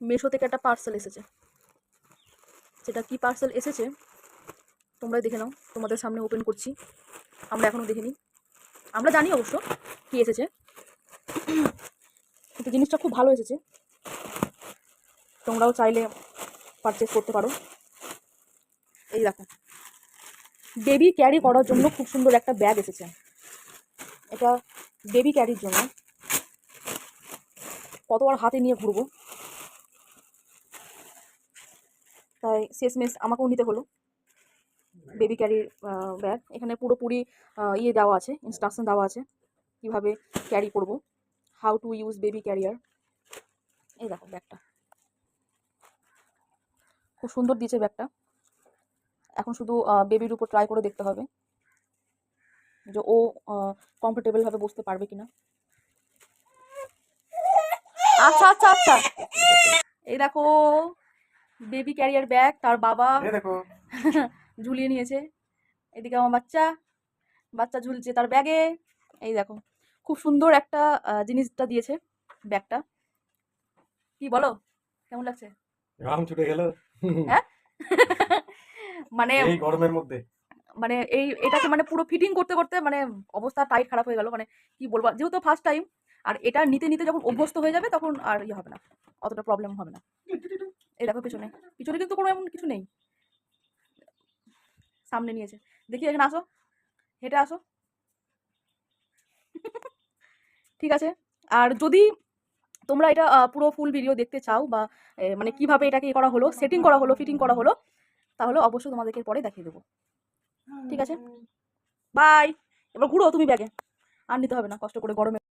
মিশো থেকে একটা পার্সেল এসেছে। সেটা কি পার্সেল এসেছে তোমরাই দেখে নাও, তোমাদের সামনে ওপেন করছি। আমরা এখনো দেখিনি, আমরা জানি অবশ্য কি এসেছে, কিন্তু জিনিসটা খুব ভালো এসেছে। তোমরাও চাইলে পারচেস করতে পারো। এই দেখো, বেবি ক্যারি করার জন্য খুব সুন্দর একটা ব্যাগ এসেছে। এটা বেবি ক্যারির জন্য। কতবার হাতে নিয়ে ঘুরবো, তাই শেষমেশ আমাকেও নিতে হলো বেবি ক্যারির ব্যাগ। এখানে পুরোপুরি ইয়ে দেওয়া আছে, ইনস্ট্রাকশন দেওয়া আছে কিভাবে ক্যারি করব, how to use baby career. এই দেখো ব্যাগটা খুব সুন্দর দিয়েছে ব্যাগটা। এখন শুধু বেবির উপর ট্রাই করে দেখতে হবে যে ও কমফোর্টেবল ভাবে বসতে পারবে কিনা। আচ্ছা আচ্ছা আচ্ছা, এই দেখো বেবি ক্যারিয়ার ব্যাগ, তার বাবা দেখো ঝুলিয়ে নিয়েছে। এদিকে আমার বাচ্চা বাচ্চা ঝুলছে তার ব্যাগে। এই দেখো খুব সুন্দর একটা জিনিসটা দিয়েছে ব্যাগটা। কি বলো, কেমন লাগছে? ঘাম ছুটে গেল হ্যাঁ মানে এই গরমের মধ্যে। মানে এটাকে মানে পুরো ফিটিং করতে করতে মানে অবস্থা টাইট খারাপ হয়ে গেল। মানে কি বলবো, যেহেতু ফার্স্ট টাইম, আর এটা নিতে নিতে যখন অভ্যস্ত হয়ে যাবে তখন আর ইয়ে হবে না, অতটা প্রবলেম হবে না। এই দেখো পিছনে পিছনে কিন্তু কোনো এমন কিছু নেই, সামনে নিয়েছে। দেখি এখানে আসো, হেঁটে আসো। ঠিক আছে। আর যদি তোমরা এটা পুরো ফুল ভিডিও দেখতে চাও, বা মানে কিভাবে এটাকে করা হলো, সেটিং করা হলো, ফিটিং করা হলো, তাহলে অবশ্যই তোমাদেরকে পরে দেখিয়ে দেবো। ঠিক আছে, বাই। এবার ঘুরো তুমি ব্যাগে, আর নিতে হবে না কষ্ট করে গরমে।